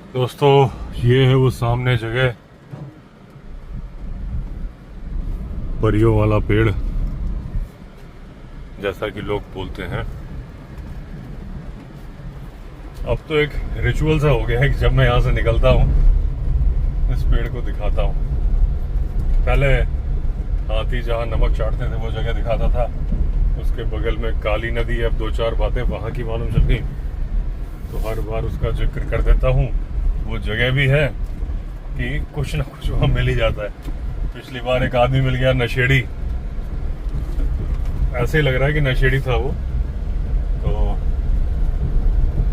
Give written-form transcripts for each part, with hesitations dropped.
दोस्तों, ये है वो सामने जगह, परियों वाला पेड़ जैसा कि लोग बोलते हैं। अब तो एक रिचुअल सा हो गया है कि जब मैं यहाँ से निकलता हूँ इस पेड़ को दिखाता हूँ। पहले हाथी जहाँ नमक चाटते थे वो जगह दिखाता था, उसके बगल में काली नदी है। अब दो चार बातें वहाँ की मालूम चल गई तो हर बार उसका जिक्र कर देता हूँ। वो जगह भी है कि कुछ ना कुछ वहाँ मिल ही जाता है। पिछली बार एक आदमी मिल गया, नशेड़ी, ऐसे ही लग रहा है कि नशेड़ी था वो, तो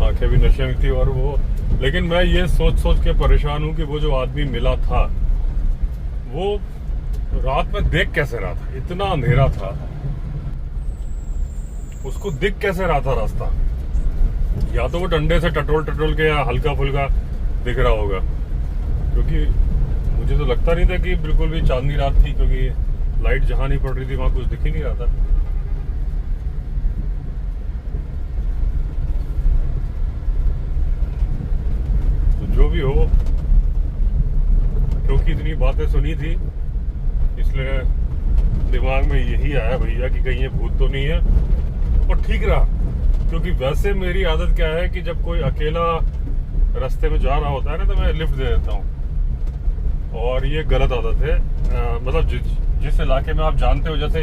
आंखें भी नशे में थी और वो, लेकिन मैं ये सोच सोच के परेशान हूँ कि वो जो आदमी मिला था वो रात में देख कैसे रहा था, इतना अंधेरा था, उसको दिख कैसे रहा था रास्ता। या तो वो डंडे से टटोल टटोल के या हल्का फुल्का दिख रहा होगा, क्योंकि मुझे तो लगता नहीं था कि बिल्कुल भी चांदनी रात थी, क्योंकि लाइट जहां नहीं पड़ रही थी वहां कुछ दिख ही नहीं रहा था। तो जो भी हो, क्योंकि इतनी बातें सुनी थी इसलिए दिमाग में यही आया भैया कि कहीं ये भूत तो नहीं है। और ठीक रहा, क्योंकि वैसे मेरी आदत क्या है कि जब कोई अकेला रास्ते में जा रहा होता है ना तो मैं लिफ्ट दे देता हूँ, और ये गलत आदत है। मतलब जिस इलाके में आप जानते हो, जैसे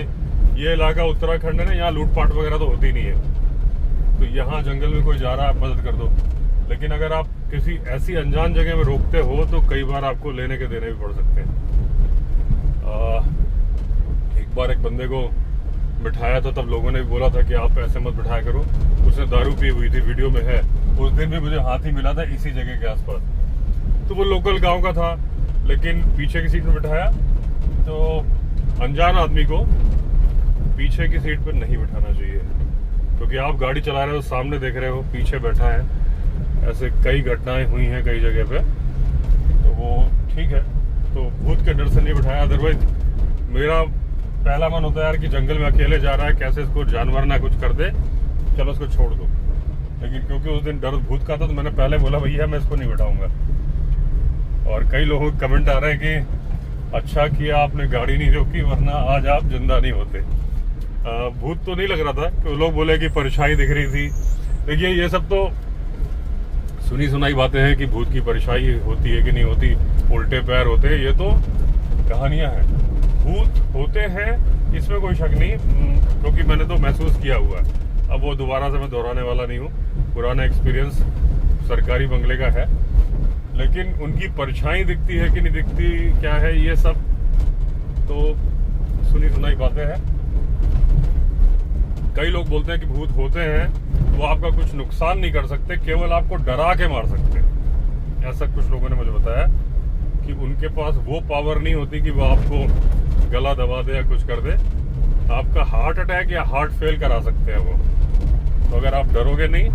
ये इलाका उत्तराखंड है ना, यहाँ लूटपाट वगैरह तो होती नहीं है, तो यहाँ जंगल में कोई जा रहा है आप मदद कर दो। लेकिन अगर आप किसी ऐसी अनजान जगह में रोकते हो तो कई बार आपको लेने के देने भी पड़ सकते हैं। एक बार एक बंदे को बिठाया था, तब लोगों ने भी बोला था कि आप ऐसे मत बिठाया करो, उसने दारू पी हुई थी, वीडियो में है। उस दिन भी मुझे हाथी मिला था इसी जगह के आसपास, तो वो लोकल गांव का था, लेकिन पीछे की सीट में बिठाया। तो अनजान आदमी को पीछे की सीट पर नहीं बिठाना चाहिए, क्योंकि आप गाड़ी चला रहे हो, सामने देख रहे हो, पीछे बैठा है। ऐसे कई घटनाएं हुई हैं कई जगह पे, तो वो ठीक है, तो भूत के डर से नहीं बिठाया। अदरवाइज मेरा पहला मन होता है यार कि जंगल में अकेले जा रहा है, कैसे इसको जानवर ना कुछ कर दे, चलो इसको छोड़ दो। लेकिन क्योंकि उस दिन डर भूत का था तो मैंने पहले बोला भैया मैं इसको नहीं बिठाऊंगा। और कई लोगों के कमेंट आ रहे हैं कि अच्छा किया आपने गाड़ी नहीं रोकी, वरना आज आप जिंदा नहीं होते। भूत तो नहीं लग रहा था, तो लोग बोले कि परछाई दिख रही थी। देखिए ये सब तो सुनी सुनाई बातें हैं कि भूत की परछाई होती है कि नहीं होती, उल्टे पैर होते हैं, ये तो कहानियां हैं। भूत होते हैं इसमें कोई शक नहीं, क्योंकि मैंने तो महसूस किया हुआ है। अब वो दोबारा से मैं दोहराने वाला नहीं हूँ, पुराना एक्सपीरियंस सरकारी बंगले का है। लेकिन उनकी परछाई दिखती है कि नहीं दिखती, क्या है, ये सब तो सुनी सुनाई बातें हैं। कई लोग बोलते हैं कि भूत होते हैं वो आपका कुछ नुकसान नहीं कर सकते, केवल आपको डरा के मार सकते हैं। ऐसा कुछ लोगों ने मुझे बताया कि उनके पास वो पावर नहीं होती कि वो आपको गला दबा दे या कुछ कर दे। आपका हार्ट अटैक या हार्ट फेल करा सकते हैं वो, तो अगर आप डरोगे नहीं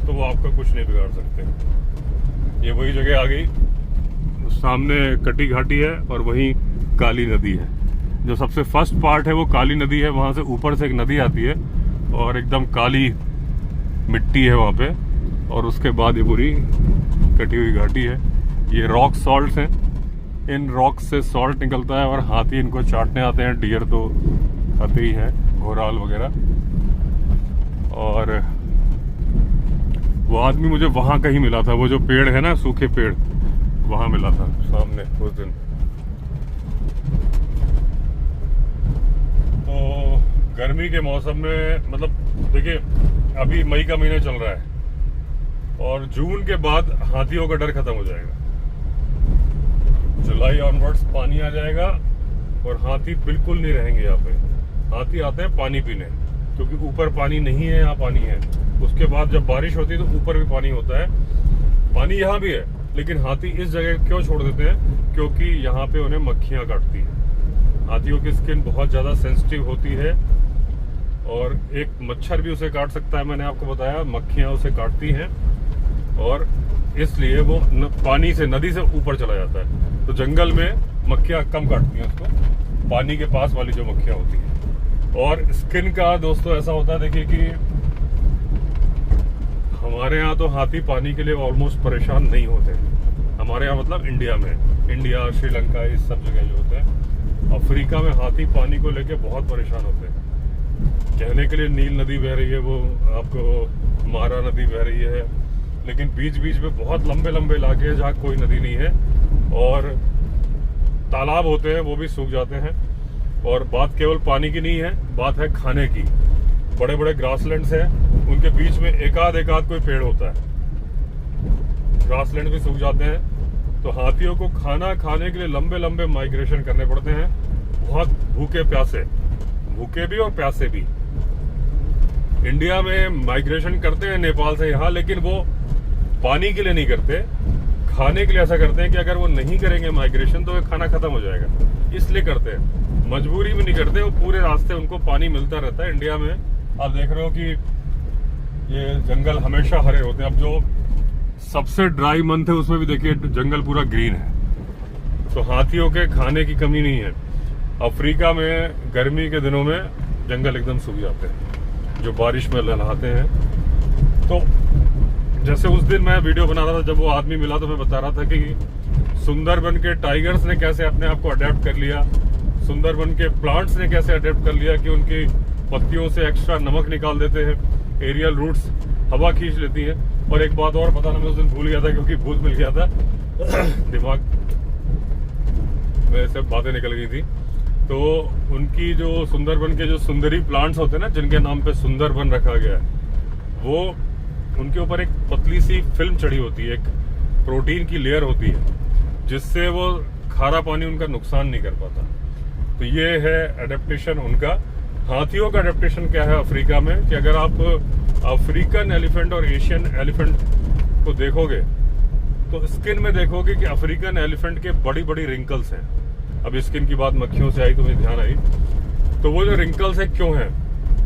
तो वो आपका कुछ नहीं बिगाड़ सकते। ये वही जगह आ गई, सामने कटी घाटी है और वहीं काली नदी है। जो सबसे फर्स्ट पार्ट है वो काली नदी है, वहां से ऊपर से एक नदी आती है और एकदम काली मिट्टी है वहां पे, और उसके बाद ये पूरी कटी हुई घाटी है। ये रॉक सॉल्ट हैं, इन रॉक से सॉल्ट निकलता है और हाथी इनको चाटने आते हैं। डियर तो खाते ही हैं, घोराल वगैरह। और वो आदमी मुझे वहां कहीं मिला था, वो जो पेड़ है ना, सूखे पेड़, वहां मिला था सामने उस दिन। तो गर्मी के मौसम में, मतलब देखिए अभी मई का महीना चल रहा है और जून के बाद हाथियों का डर खत्म हो जाएगा। जुलाई ऑनवर्ड्स पानी आ जाएगा और हाथी बिल्कुल नहीं रहेंगे यहाँ पे। हाथी आते हैं पानी पीने, क्योंकि ऊपर पानी नहीं है, यहाँ पानी है। उसके बाद जब बारिश होती है तो ऊपर भी पानी होता है, पानी यहाँ भी है। लेकिन हाथी इस जगह क्यों छोड़ देते हैं, क्योंकि यहाँ पे उन्हें मक्खियाँ काटती हैं। हाथियों की स्किन बहुत ज़्यादा सेंसिटिव होती है और एक मच्छर भी उसे काट सकता है, मैंने आपको बताया, मक्खियाँ उसे काटती हैं, और इसलिए वो पानी से, नदी से ऊपर चला जाता है। तो जंगल में मक्खियाँ कम काटती हैं उसको, पानी के पास वाली जो मक्खियाँ होती हैं। और स्किन का दोस्तों ऐसा होता है, देखिए कि हमारे यहाँ तो हाथी पानी के लिए ऑलमोस्ट परेशान नहीं होते। हमारे यहाँ मतलब इंडिया में, इंडिया, श्रीलंका, इस सब जगह जो होते हैं। अफ्रीका में हाथी पानी को लेके बहुत परेशान होते हैं। कहने के लिए नील नदी बह रही है, वो आपको मारा नदी बह रही है, लेकिन बीच बीच में बहुत लंबे लंबे इलाके हैं जहाँ कोई नदी नहीं है और तालाब होते हैं वो भी सूख जाते हैं। और बात केवल पानी की नहीं है, बात है खाने की। बड़े बड़े ग्रासलैंड्स हैं, उनके बीच में एक आध कोई पेड़ होता है, ग्रासलैंड भी सूख जाते हैं। तो हाथियों को खाना खाने के लिए लंबे लंबे माइग्रेशन करने पड़ते हैं, बहुत भूखे प्यासे, भूखे भी और प्यासे भी। इंडिया में माइग्रेशन करते हैं नेपाल से यहाँ, लेकिन वो पानी के लिए नहीं करते, खाने के लिए ऐसा करते हैं कि अगर वो नहीं करेंगे माइग्रेशन तो वो खाना खत्म हो जाएगा, इसलिए करते हैं। मजबूरी में नहीं करते, वो पूरे रास्ते उनको पानी मिलता रहता है। इंडिया में आप देख रहे हो कि ये जंगल हमेशा हरे होते हैं। अब जो सबसे ड्राई मंथ है उसमें भी देखिए जंगल पूरा ग्रीन है। तो हाथियों के खाने की कमी नहीं है। अफ्रीका में गर्मी के दिनों में जंगल एकदम सूख जाते हैं, जो बारिश में लहलाते हैं। तो जैसे उस दिन मैं वीडियो बना रहा था, जब वो आदमी मिला तो मैं बता रहा था कि सुंदरबन के टाइगर्स ने कैसे अपने आप को अडेप्ट कर लिया, सुंदरबन के प्लांट्स ने कैसे अडेप्ट कर लिया कि उनकी पत्तियों से एक्स्ट्रा नमक निकाल देते हैं, एरियल रूट्स हवा खींच लेती हैं। और एक बात और बताना मैं उस दिन भूल गया था, क्योंकि भूत मिल गया था दिमाग में से बातें निकल गई थी। तो उनकी जो सुंदरबन के जो सुंदरी प्लांट्स होते हैं ना, जिनके नाम पे सुंदरबन रखा गया है, वो उनके ऊपर एक पतली सी फिल्म चढ़ी होती है, एक प्रोटीन की लेयर होती है, जिससे वो खारा पानी उनका नुकसान नहीं कर पाता। तो ये है एडेप्टेशन उनका। हाथियों का एडेप्टेशन क्या है अफ्रीका में, कि अगर आप अफ्रीकन एलिफेंट और एशियन एलिफेंट को देखोगे तो स्किन में देखोगे कि अफ्रीकन एलिफेंट के बड़ी बड़ी रिंकल्स हैं। अब स्किन की बात मक्खियों से आई तो मुझे ध्यान आई, तो वो जो रिंकल्स है क्यों है,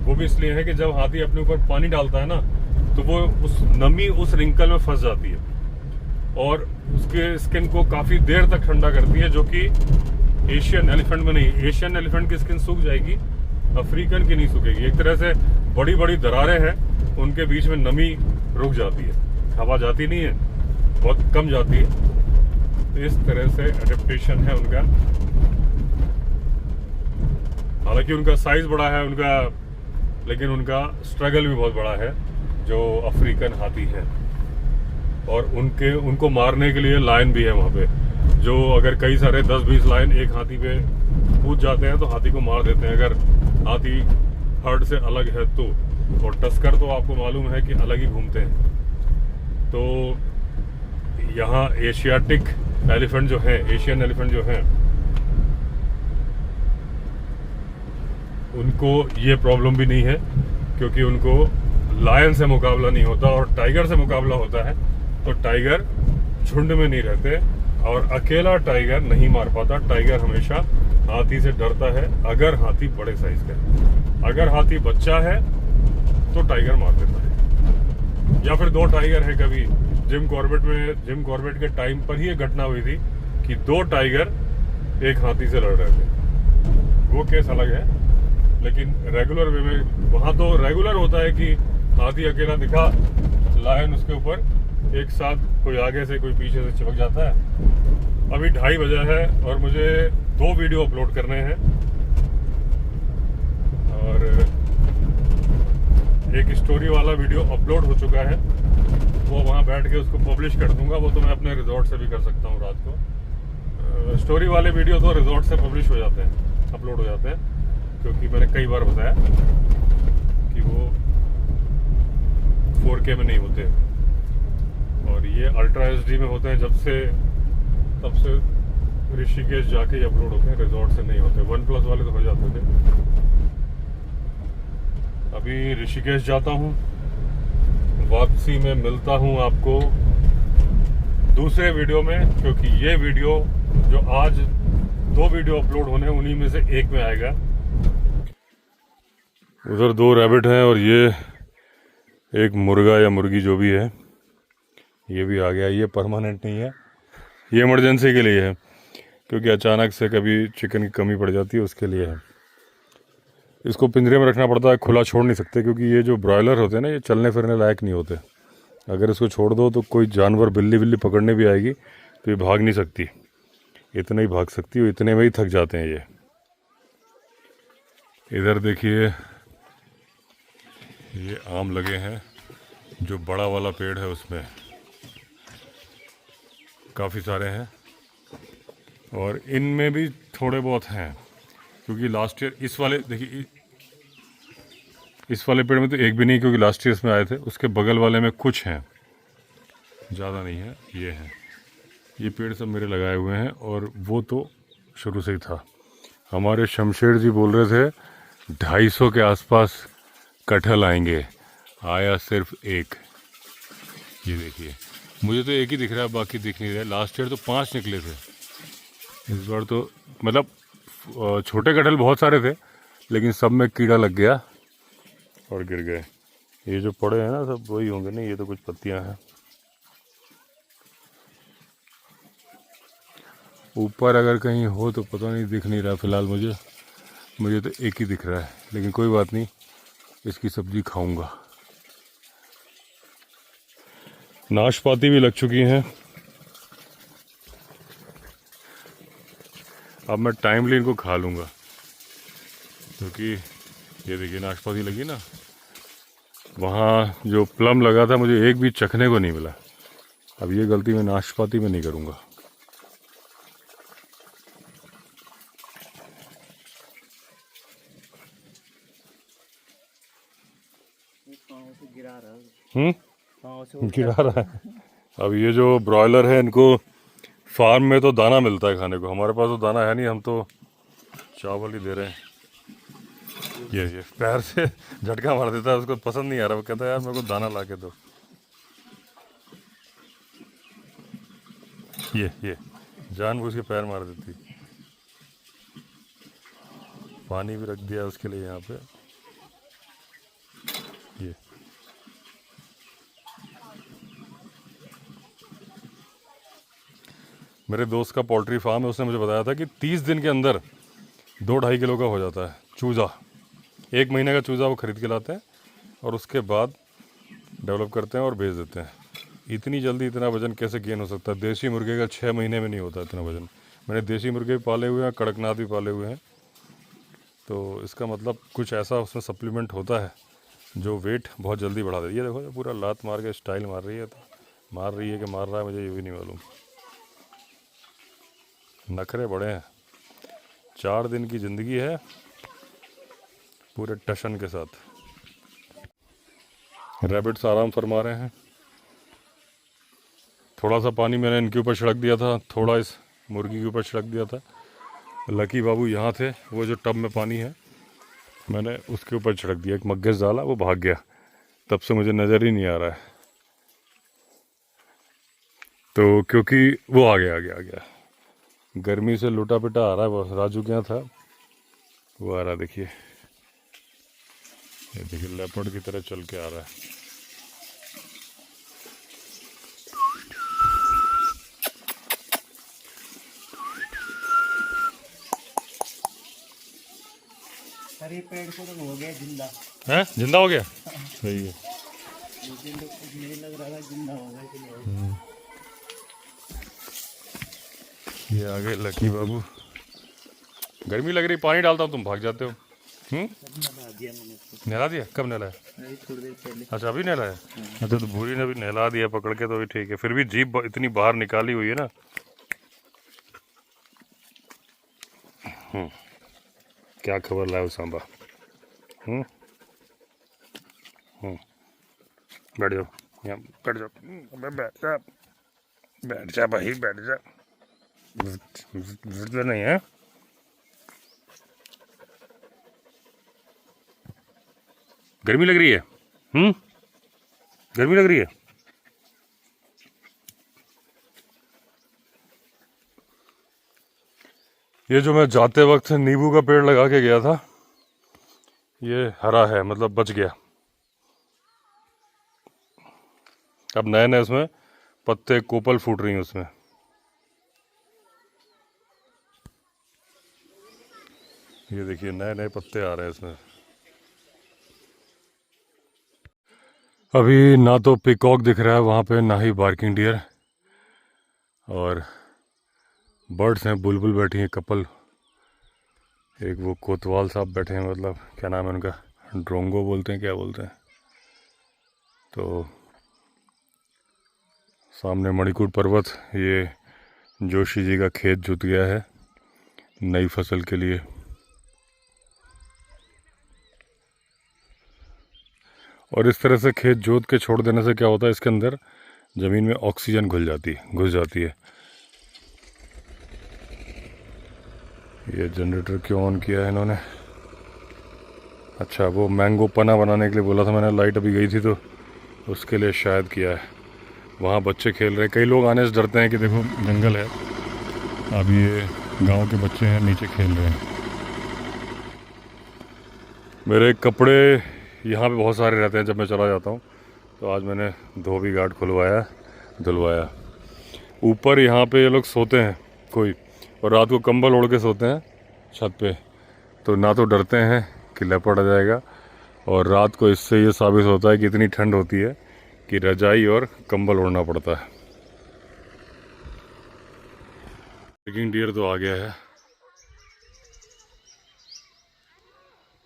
वो भी इसलिए है कि जब हाथी अपने ऊपर पानी डालता है ना, तो वो उस नमी उस रिंकल में फंस जाती है और उसके स्किन को काफी देर तक ठंडा करती है, जो कि एशियन एलिफेंट में नहीं। एशियन एलिफेंट की स्किन सूख जाएगी, अफ्रीकन की नहीं सूखेगी। एक तरह से बड़ी बड़ी दरारें हैं, उनके बीच में नमी रुक जाती है, हवा जाती नहीं है, बहुत कम जाती है। तो इस तरह से एडेप्टेशन है उनका। हालांकि उनका साइज बड़ा है उनका, लेकिन उनका स्ट्रगल भी बहुत बड़ा है जो अफ्रीकन हाथी है। और उनको मारने के लिए लायन भी है वहाँ पे, जो अगर कई सारे 10-20 लायन एक हाथी पे कूद जाते हैं तो हाथी को मार देते हैं, अगर हाथी हर्ड से अलग है तो। और टस्कर तो आपको मालूम है कि अलग ही घूमते हैं। तो यहाँ एशियाटिक एलिफेंट जो है, एशियन एलिफेंट जो है, उनको ये प्रॉब्लम भी नहीं है, क्योंकि उनको लायन से मुकाबला नहीं होता और टाइगर से मुकाबला होता है। तो टाइगर झुंड में नहीं रहते और अकेला टाइगर नहीं मार पाता। टाइगर हमेशा हाथी से डरता है, अगर हाथी बड़े साइज का है। अगर हाथी बच्चा है तो टाइगर मार देता है। या फिर 2 टाइगर है, कभी जिम कॉर्बेट के टाइम पर ही ये घटना हुई थी कि 2 टाइगर एक हाथी से लड़ रहे थे। वो केस अलग है, लेकिन रेगुलर वे में वहां तो रेगुलर होता है कि हाथी अकेला दिखा, लायन उसके ऊपर एक साथ, कोई आगे से कोई पीछे से चिपक जाता है। अभी 2:30 बजा है और मुझे 2 वीडियो अपलोड करने हैं और एक स्टोरी वाला वीडियो अपलोड हो चुका है, वो वहाँ बैठ के उसको पब्लिश कर दूंगा। वो तो मैं अपने रिजॉर्ट से भी कर सकता हूँ रात को। स्टोरी वाले वीडियो तो रिजॉर्ट से पब्लिश हो जाते हैं, अपलोड हो जाते हैं, क्योंकि मैंने कई बार बताया कि वो 4K में नहीं होते और ये अल्ट्रा HD में होते हैं। तब से ऋषिकेश जाके ही अपलोड होते हैं, रिजॉर्ट से नहीं होते। OnePlus वाले तो हो जाते थे। अभी ऋषिकेश जाता हूँ, वापसी में मिलता हूँ आपको दूसरे वीडियो में, क्योंकि ये वीडियो जो आज 2 वीडियो अपलोड होने हैं उन्हीं में से एक में आएगा। उधर 2 रैबिट हैं और ये एक मुर्गा या मुर्गी जो भी है, ये भी आ गया। ये परमानेंट नहीं है, ये इमरजेंसी के लिए है, क्योंकि अचानक से कभी चिकन की कमी पड़ जाती है, उसके लिए है। इसको पिंजरे में रखना पड़ता है, खुला छोड़ नहीं सकते, क्योंकि ये जो ब्रॉयलर होते हैं ना, ये चलने फिरने लायक नहीं होते। अगर इसको छोड़ दो तो कोई जानवर बिल्ली बिल्ली पकड़ने भी आएगी तो ये भाग नहीं सकती, इतना ही भाग सकती है, इतने में ही थक जाते हैं ये। इधर देखिए ये आम लगे हैं, जो बड़ा वाला पेड़ है उसमें काफ़ी सारे हैं, और इनमें भी थोड़े बहुत हैं, क्योंकि लास्ट ईयर इस वाले देखिए इस वाले पेड़ में तो एक भी नहीं, क्योंकि लास्ट ईयर इसमें आए थे। उसके बगल वाले में कुछ हैं, ज़्यादा नहीं है। ये हैं, ये पेड़ सब मेरे लगाए हुए हैं, और वो तो शुरू से ही था। हमारे शमशेर जी बोल रहे थे 250 के आसपास कटहल आएंगे, आया सिर्फ एक। ये देखिए, मुझे तो एक ही दिख रहा है, बाकी दिख नहीं रहा है। लास्ट ईयर तो 5 निकले थे, इस बार तो मतलब छोटे कटहल बहुत सारे थे, लेकिन सब में कीड़ा लग गया और गिर गए। ये जो पड़े हैं ना सब वही होंगे, नहीं ये तो कुछ पत्तियां हैं। ऊपर अगर कहीं हो तो पता नहीं, दिख नहीं रहा फिलहाल मुझे तो एक ही दिख रहा है, लेकिन कोई बात नहीं, इसकी सब्जी खाऊंगा। नाशपाती भी लग चुकी हैं। अब मैं टाइमली इनको खा लूँगा, क्योंकि ये देखिए नाशपाती लगी ना, वहाँ जो प्लम लगा था मुझे एक भी चखने को नहीं मिला। अब ये गलती मैं नाशपाती में नहीं करूँगा। गिरा रहा है। अब ये जो ब्रॉयलर है, इनको फार्म में तो दाना मिलता है खाने को, हमारे पास तो दाना है नहीं, हम तो चावल ही दे रहे हैं। ये पैर से झटका मार देता है, उसको पसंद नहीं आ रहा, वो कहता है यार मेरे को दाना ला के दो। ये जानबूझ के पैर मार देती। पानी भी रख दिया उसके लिए यहाँ पे। ये मेरे दोस्त का पोल्ट्री फार्म है, उसने मुझे बताया था कि 30 दिन के अंदर 2-2.5 किलो का हो जाता है चूज़ा। 1 महीने का चूज़ा वो ख़रीद के लाते हैं और उसके बाद डेवलप करते हैं और बेच देते हैं। इतनी जल्दी इतना वज़न कैसे गेन हो सकता है? देसी मुर्गे का 6 महीने में नहीं होता इतना वज़न। मैंने देसी मुर्गे भी पाले हुए हैं, कड़कनाथ भी पाले हुए हैं, तो इसका मतलब कुछ ऐसा उसमें सप्लीमेंट होता है जो वेट बहुत जल्दी बढ़ा देती है। ये देखो पूरा लात मार के स्टाइल मार रही है, तो मार रही है कि मार रहा है मुझे ये भी नहीं मालूम। नखरे बड़े हैं। 4 दिन की ज़िंदगी है पूरे टशन के साथ। रैबिट्स आराम फरमा रहे हैं। थोड़ा सा पानी मैंने इनके ऊपर छिड़क दिया था, थोड़ा इस मुर्गी के ऊपर छिड़क दिया था। लकी बाबू यहाँ थे, वो जो टब में पानी है मैंने उसके ऊपर छिड़क दिया, एक मग्गे से डाला, वो भाग गया, तब से मुझे नज़र ही नहीं आ रहा है। तो क्योंकि वो आ गया गर्मी से लुटा पिटा आ रहा है। बस राजू क्या था वो आ रहा, देखिए ये देखिए लेपर्ड की तरह चल के आ रहा है। अरे पेड़ को तो हो गया जिंदा है, जिंदा हो गया। सही है, मुझे लग रहा था जिंदा हो गया। ये आ गए लकी बाबू। गर्मी लग रही, पानी डालता हूँ तुम भाग जाते हो। नहला दिया मैंने उसको। नहला दिया? कब नहलाया? थोड़ी देर पहले। अच्छा अभी नहलाया। अच्छा तो भूरी ने भी नहला दिया पकड़ के, तो भी ठीक है। फिर भी जीभ इतनी बाहर निकाली हुई है ना। क्या खबर लाओ सांबा? बैठ जाओ यहाँ, बैठ जाओ, बैठ जा भाई, बैठ जा। नहीं है, गर्मी लग रही है। गर्मी लग रही है। ये जो मैं जाते वक्त नींबू का पेड़ लगा के गया था, ये हरा है, मतलब बच गया। अब नए नए उसमें पत्ते, कोपल फूट रही हैं उसमें। ये देखिए नए नए पत्ते आ रहे हैं इसमें। अभी ना तो पिकॉक दिख रहा है वहाँ पे, ना ही बार्किंग डियर, और बर्ड्स हैं, बुलबुल बैठी हैं कपल, एक वो कोतवाल साहब बैठे हैं, मतलब क्या नाम है उनका, ड्रोंगो बोलते हैं, क्या बोलते हैं। तो सामने मणिकूट पर्वत, ये जोशी जी का खेत जुत गया है नई फसल के लिए। और इस तरह से खेत जोत के छोड़ देने से क्या होता है, इसके अंदर ज़मीन में ऑक्सीजन घुस जाती है। ये जनरेटर क्यों ऑन किया है इन्होंने? अच्छा, वो मैंगो पना बनाने के लिए बोला था मैंने, लाइट अभी गई थी तो उसके लिए शायद किया है। वहाँ बच्चे खेल रहे हैं, कई लोग आने से डरते हैं कि देखो जंगल है। अब ये गांव के बच्चे हैं, नीचे खेल रहे हैं। मेरे कपड़े यहाँ पे बहुत सारे रहते हैं जब मैं चला जाता हूँ, तो आज मैंने धोबी घाट खुलवाया, धुलवाया। ऊपर यहाँ पे ये लोग सोते हैं कोई, और रात को कंबल ओढ़ के सोते हैं छत पे, तो ना तो डरते हैं कि लेपर्ड आ जाएगा, और रात को इससे ये साबित होता है कि इतनी ठंड होती है कि रजाई और कंबल ओढ़ना पड़ता है। लेकिन डियर तो आ गया है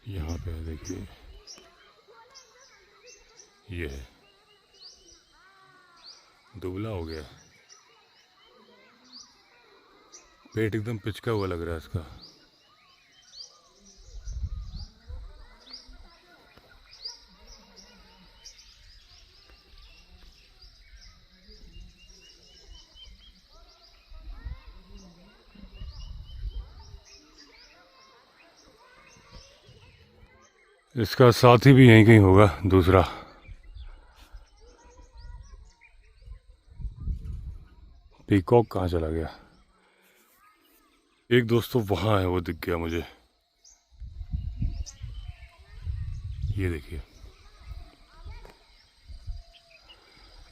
यहाँ पे, देखिए ये है, दुबला हो गया, पेट एकदम पिचका हुआ लग रहा है इसका। इसका साथी भी यहीं कहीं होगा दूसरा। पीकॉक कहाँ चला गया? एक दोस्त तो वहाँ है, वो दिख गया मुझे, ये देखिए।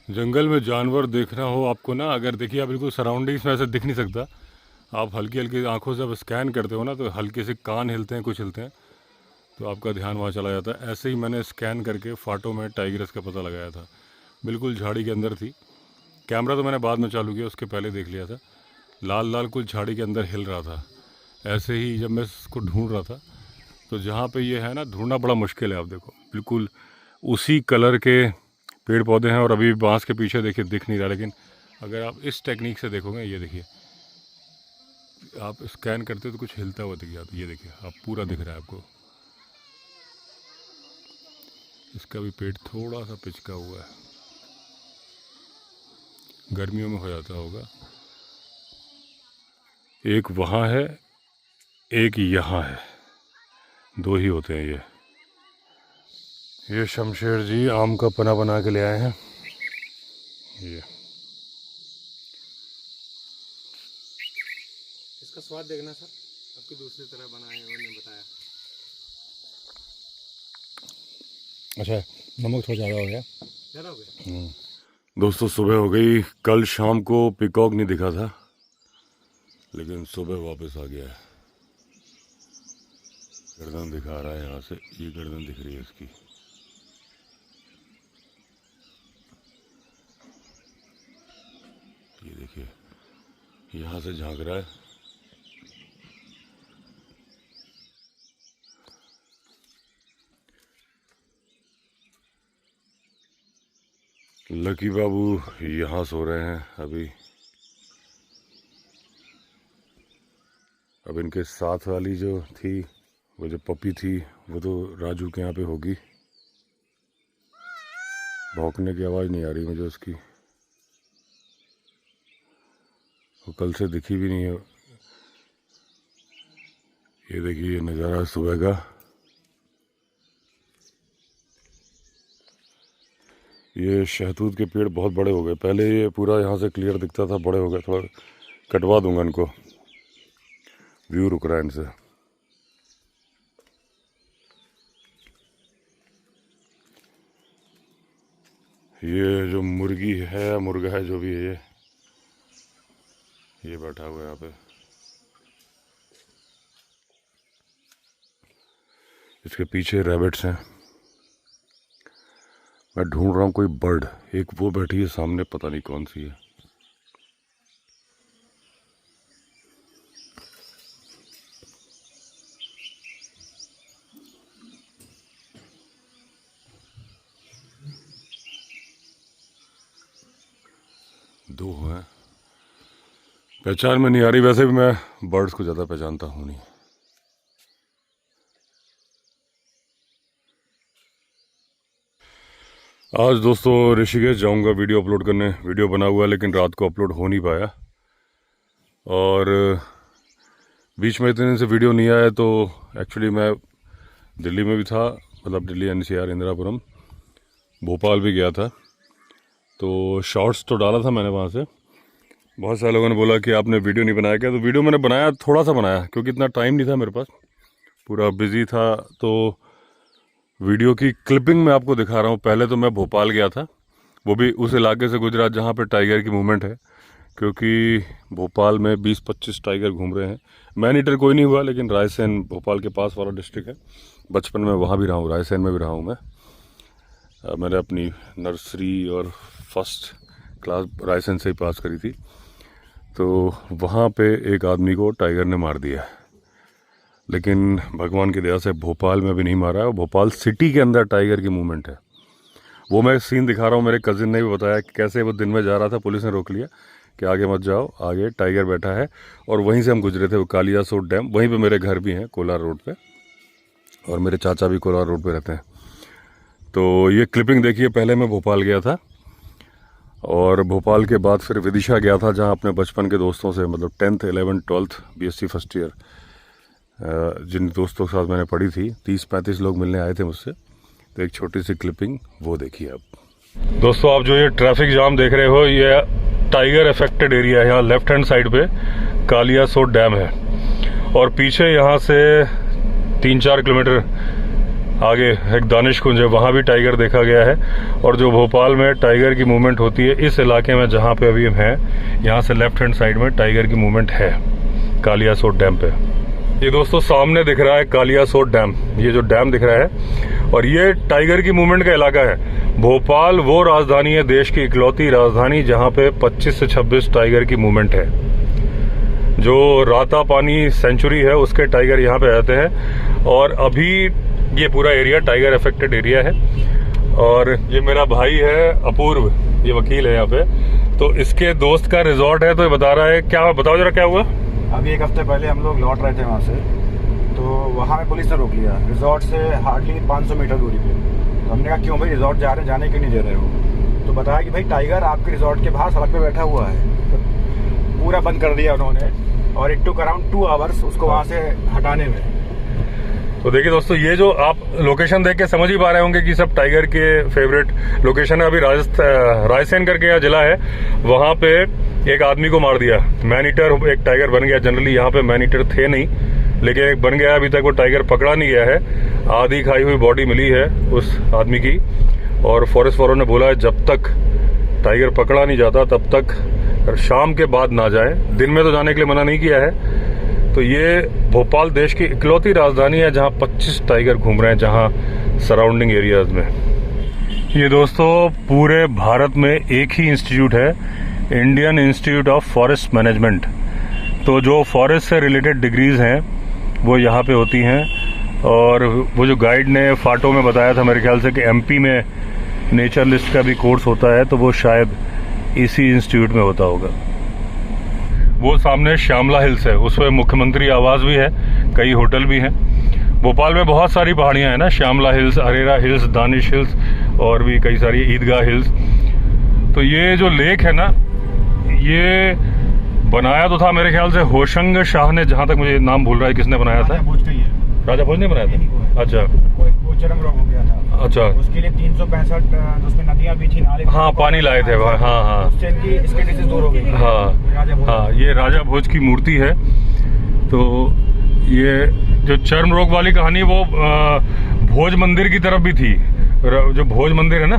जंगल में जानवर देखना हो आपको ना, अगर देखिए आप बिल्कुल सराउंडिंग्स में ऐसे दिख नहीं सकता, आप हल्की हल्की आंखों से जब स्कैन करते हो ना, तो हल्के से कान हिलते हैं, कुछ हिलते हैं, तो आपका ध्यान वहाँ चला जाता है। ऐसे ही मैंने स्कैन करके फाटो में टाइग्रेस का पता लगाया था, बिल्कुल झाड़ी के अंदर थी। कैमरा तो मैंने बाद में चालू किया, उसके पहले देख लिया था, लाल लाल कुछ झाड़ी के अंदर हिल रहा था। ऐसे ही जब मैं इसको ढूंढ रहा था, तो जहाँ पे ये है ना, ढूंढना बड़ा मुश्किल है। आप देखो बिल्कुल उसी कलर के पेड़ पौधे हैं, और अभी बांस के पीछे देखिए दिख नहीं रहा, लेकिन अगर आप इस टेक्निक से देखोगे, ये देखिए, आप स्कैन करते हो तो कुछ हिलता हुआ दिख जाता है। ये देखिए, आप पूरा दिख रहा है आपको। इसका भी पेट थोड़ा सा पिचका हुआ है, गर्मियों में हो जाता होगा। एक वहाँ है, एक यहाँ है, दो ही होते हैं ये शमशेर जी आम का पना बना के ले आए हैं। ये इसका स्वाद देखना सर, आपकी दूसरी तरह बनाए उन्होंने बताया। अच्छा, नमक थोड़ा ज़्यादा हो गया, ज़्यादा हो गया। दोस्तों सुबह हो गई। कल शाम को पिकॉक नहीं दिखा था, लेकिन सुबह वापस आ गया है। गर्दन दिखा रहा है यहाँ से, ये गर्दन दिख रही है इसकी। ये देखिए, यहाँ से झांक रहा है। लकी बाबू यहाँ सो रहे हैं अभी। अब इनके साथ वाली जो थी, वो जो पपी थी, वो तो राजू के यहाँ पे होगी। भौंकने की आवाज़ नहीं आ रही मुझे उसकी, वो कल से दिखी भी नहीं है। ये देखिए, ये नज़ारा सुबह का। ये शहतूत के पेड़ बहुत बड़े हो गए, पहले ये पूरा यहाँ से क्लियर दिखता था, बड़े हो गए। थोड़ा कटवा दूंगा इनको, व्यू रुक रहा है इनसे। ये जो मुर्गी है, मुर्गा है, जो भी है, ये बैठा हुआ है यहाँ पे। इसके पीछे रैबिट्स हैं, मैं ढूंढ रहा हूँ कोई बर्ड। एक वो बैठी है सामने, पता नहीं कौन सी है। दो हैं, पहचान में नहीं आ रही। वैसे भी मैं बर्ड्स को ज़्यादा पहचानता हूँ नहीं। आज दोस्तों ऋषिकेश जाऊंगा वीडियो अपलोड करने। वीडियो बना हुआ है लेकिन रात को अपलोड हो नहीं पाया, और बीच में इतने दिन से वीडियो नहीं आया। तो एक्चुअली मैं दिल्ली में भी था, मतलब दिल्ली NCR इंदिरापुरम, भोपाल भी गया था। तो शॉर्ट्स तो डाला था मैंने वहाँ से। बहुत सारे लोगों ने बोला कि आपने वीडियो नहीं बनाया क्या, तो वीडियो मैंने बनाया, थोड़ा सा बनाया, क्योंकि इतना टाइम नहीं था मेरे पास, पूरा बिजी था। तो वीडियो की क्लिपिंग मैं आपको दिखा रहा हूँ। पहले तो मैं भोपाल गया था, वो भी उस इलाके से गुजरा जहाँ पे टाइगर की मूवमेंट है, क्योंकि भोपाल में 20-25 टाइगर घूम रहे हैं। मैनीटर कोई नहीं हुआ, लेकिन रायसेन भोपाल के पास वाला डिस्ट्रिक्ट है। बचपन में वहाँ भी रहा हूँ, रायसेन में भी रहा हूँ मैं। मैंने अपनी नर्सरी और फर्स्ट क्लास रायसेन से ही पास करी थी। तो वहाँ पे एक आदमी को टाइगर ने मार दिया, लेकिन भगवान की दया से भोपाल में भी नहीं मारा है। भोपाल सिटी के अंदर टाइगर की मूवमेंट है। वो मैं सीन दिखा रहा हूँ। मेरे कज़िन ने भी बताया कि कैसे वो दिन में जा रहा था, पुलिस ने रोक लिया कि आगे मत जाओ, आगे टाइगर बैठा है। और वहीं से हम गुजरे थे, वो कालियासोट डैम। वहीं पे मेरे घर भी हैं, कोलार रोड पे, और मेरे चाचा भी कोलार रोड पे रहते हैं। तो ये क्लिपिंग देखिए। पहले मैं भोपाल गया था, और भोपाल के बाद फिर विदिशा गया था, जहाँ अपने बचपन के दोस्तों से, मतलब 10th 11th 12th BSc first year, जिन दोस्तों के साथ मैंने पढ़ी थी, 30-35 लोग मिलने आए थे मुझसे। तो एक छोटी सी क्लिपिंग वो देखिए आप। दोस्तों आप जो ये ट्रैफिक जाम देख रहे हो, ये टाइगर अफेक्टेड एरिया है। यहाँ लेफ्ट हैंड साइड पे कालियासोट डैम है, और पीछे यहाँ से 3-4 किलोमीटर आगे एक दानिश कुंज है, वहाँ भी टाइगर देखा गया है। और जो भोपाल में टाइगर की मूवमेंट होती है, इस इलाके में जहाँ पे अभी हम हैं, यहाँ से लेफ्ट हैंड साइड में टाइगर की मूवमेंट है कालियासोट डैम पे। ये दोस्तों सामने दिख रहा है कालियासोट डैम, ये जो डैम दिख रहा है, और ये टाइगर की मूवमेंट का इलाका है। भोपाल वो राजधानी है, देश की इकलौती राजधानी, जहाँ पे 25 से 26 टाइगर की मूवमेंट है। जो राता पानी सेंचुरी है, उसके टाइगर यहाँ पे रहते हैं। और अभी ये पूरा एरिया टाइगर अफेक्टेड एरिया है। और ये मेरा भाई है अपूर्व, ये वकील है यहाँ पे। तो इसके दोस्त का रिजॉर्ट है, तो ये बता रहा है। क्या बताओ जरा, क्या हुआ? अभी एक हफ्ते पहले हम लोग लौट रहे थे वहाँ से, तो वहाँ में पुलिस ने रोक लिया, रिजॉर्ट से हार्डली 500 मीटर दूरी पे। तो हमने कहा क्यों भाई, रिजॉर्ट जा रहे हैं, जाने क्यों नहीं दे रहे हो? तो बताया कि भाई टाइगर आपके रिजॉर्ट के बाहर सड़क पे बैठा हुआ है। पूरा बंद कर दिया उन्होंने, और इट टुक अराउंड 2 आवर्स उसको वहाँ से हटाने में। तो देखिए दोस्तों, ये जो आप लोकेशन देख के समझ ही पा रहे होंगे कि सब टाइगर के फेवरेट लोकेशन है। अभी रायसेन करके यह जिला है, वहाँ पे एक आदमी को मार दिया। मैन ईटर एक टाइगर बन गया। जनरली यहाँ पे मैन ईटर थे नहीं, लेकिन एक बन गया। अभी तक वो टाइगर पकड़ा नहीं गया है। आधी खाई हुई बॉडी मिली है उस आदमी की, और फॉरेस्ट वालों ने बोला है जब तक टाइगर पकड़ा नहीं जाता तब तक शाम के बाद ना जाए। दिन में तो जाने के लिए मना नहीं किया है। तो ये भोपाल देश की इकलौती राजधानी है जहाँ 25 टाइगर घूम रहे हैं, जहाँ सराउंडिंग एरियाज में। ये दोस्तों पूरे भारत में एक ही इंस्टीट्यूट है, Indian institute of forest management. तो जो फॉरेस्ट से रिलेटेड डिग्रीज हैं वो यहाँ पे होती हैं। और वो जो गाइड ने फाटो में बताया था, मेरे ख्याल से कि MP में नेचरलिस्ट का भी कोर्स होता है, तो वो शायद इसी इंस्टीट्यूट में होता होगा। वो सामने श्यामला हिल्स है, उसमें मुख्यमंत्री आवास भी है, कई होटल भी हैं। भोपाल में बहुत सारी पहाड़ियाँ हैं ना, Shyamla Hills, Arera Hills, Danish Hills, और भी कई सारी, ईदगाह हिल्स। तो ये जो लेक है ना, ये बनाया तो था मेरे ख्याल से होशंग शाह ने, जहाँ तक मुझे नाम भूल रहा है किसने बनाया था। राजा भोज ने बनाया था। अच्छा, कोई चरम रोग हो गया था। अच्छा, उसके लिए 365 उसमें नदियाँ भी थी, नाले। हाँ, पानी लाए थे वहाँ। हाँ हाँ, उससे इसके डिसीज दूर हो गई। हाँ, ये राजा भोज की मूर्ति है। तो ये जो चर्म रोग वाली कहानी, वो भोज मंदिर की तरफ भी थी। जो भोज मंदिर है ना,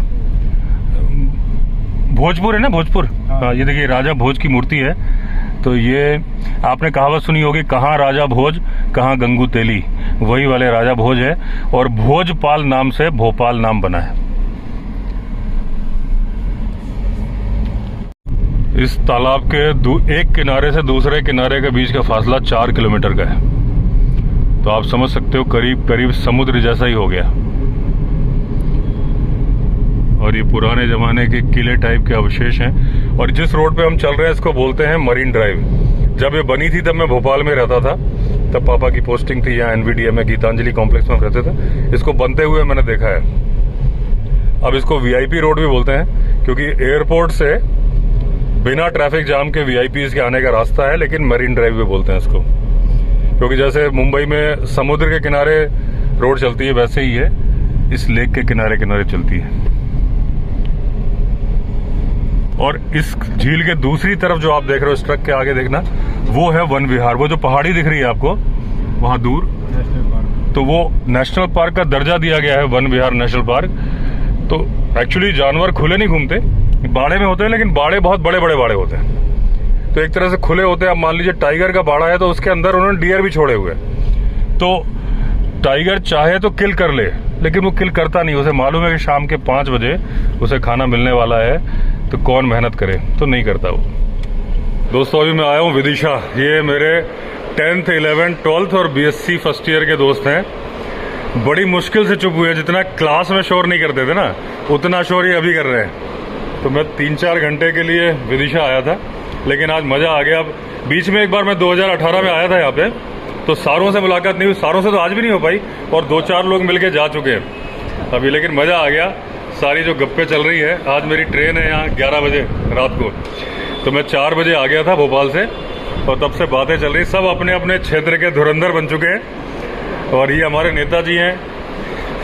भोजपुर है ना, भोजपुर। हाँ, ये देखिए राजा भोज की मूर्ति है। तो ये आपने कहावत सुनी होगी, कहाँ राजा भोज कहाँ गंगू तेली, वही वाले राजा भोज है। और भोजपाल नाम से भोपाल नाम बना है। इस तालाब के एक किनारे से दूसरे किनारे के बीच का फासला 4 किलोमीटर का है। तो आप समझ सकते हो करीब करीब समुद्र जैसा ही हो गया। और ये पुराने जमाने के किले टाइप के अवशेष हैं। और जिस रोड पे हम चल रहे हैं इसको बोलते हैं मरीन ड्राइव। जब ये बनी थी तब मैं भोपाल में रहता था, तब पापा की पोस्टिंग थी यहाँ NVDA में, गीतांजलि कॉम्प्लेक्स में हम रहते थे। इसको बनते हुए मैंने देखा है। अब इसको VIP रोड भी बोलते हैं क्योंकि एयरपोर्ट से बिना ट्रैफिक जाम के VIPs के आने का रास्ता है, लेकिन मरीन ड्राइव भी बोलते हैं इसको। क्योंकि जैसे मुंबई में समुद्र के किनारे रोड चलती है, वैसे ही है इस लेक के किनारे किनारे चलती है। और इस झील के दूसरी तरफ जो आप देख रहे हो, इस ट्रक के आगे देखना, वो है वन विहार। वो जो पहाड़ी दिख रही है आपको वहां दूर, तो वो नेशनल पार्क का दर्जा दिया गया है, वन विहार नेशनल पार्क। तो एक्चुअली जानवर खुले नहीं घूमते, बाड़े में होते हैं, लेकिन बाड़े बहुत बड़े बड़े बाड़े होते हैं, तो एक तरह से खुले होते हैं। अब मान लीजिए टाइगर का बाड़ा है तो उसके अंदर उन्होंने डियर भी छोड़े हुए, तो टाइगर चाहे तो किल कर ले, लेकिन वो किल करता नहीं। उसे मालूम है कि शाम के 5 बजे उसे खाना मिलने वाला है, तो कौन मेहनत करे, तो नहीं करता वो। दोस्तों अभी मैं आया हूँ विदिशा। ये मेरे 10th 11th 12th और BSc फर्स्ट ईयर के दोस्त हैं। बड़ी मुश्किल से चुप हुए। जितना क्लास में शोर नहीं करते थे ना, उतना शोर ये अभी कर रहे हैं। तो मैं 3-4 घंटे के लिए विदिशा आया था, लेकिन आज मजा आ गया। अब बीच में एक बार मैं 2018 में आया था यहाँ पे, तो सारों से मुलाकात नहीं हुई, सारों से तो आज भी नहीं हो पाई, और 2-4 लोग मिलके जा चुके हैं अभी, लेकिन मजा आ गया। सारी जो गप्पे चल रही है, आज मेरी ट्रेन है यहाँ 11 बजे रात को, तो मैं 4 बजे आ गया था भोपाल से, और तब से बातें चल रही। सब अपने अपने क्षेत्र के धुरंधर बन चुके हैं। और ये हमारे नेताजी हैं,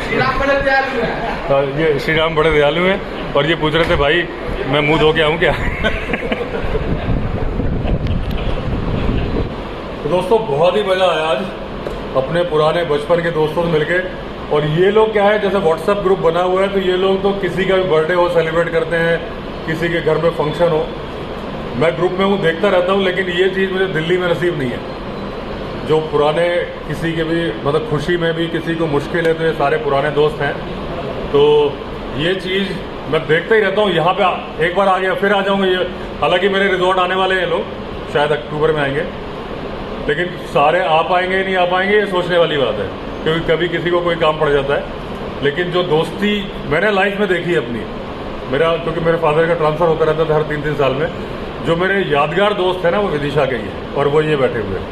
ये श्री राम बड़े दयालु हैं। और ये पूछ रहे थे भाई मैं मुंह धो के आऊँ क्या? तो दोस्तों बहुत ही मजा आया आज अपने पुराने बचपन के दोस्तों से मिलके। और ये लोग क्या है, जैसे व्हाट्सएप ग्रुप बना हुआ है, तो ये लोग तो किसी का भी बर्थडे हो सेलिब्रेट करते हैं, किसी के घर में फंक्शन हो, मैं ग्रुप में हूँ, देखता रहता हूँ। लेकिन ये चीज़ मुझे दिल्ली में नसीब नहीं है, जो पुराने किसी के भी मतलब खुशी में भी किसी को मुश्किल है, तो ये सारे पुराने दोस्त हैं। तो ये चीज़ मैं देखता ही रहता हूँ। यहाँ पे एक बार आ गया फिर आ जाऊँगा। ये हालांकि मेरे रिजॉर्ट आने वाले हैं लोग, शायद अक्टूबर में आएंगे, लेकिन सारे आ पाएंगे नहीं आ पाएंगे ये सोचने वाली बात है, क्योंकि कभी किसी को कोई काम पड़ जाता है। लेकिन जो दोस्ती मैंने लाइफ में देखी है अपनी, क्योंकि मेरे फादर का ट्रांसफ़र होता रहता था हर 3-3 साल में, जो मेरे यादगार दोस्त हैं ना, वो विदिशा के ही है, और वो ये बैठे हुए हैं।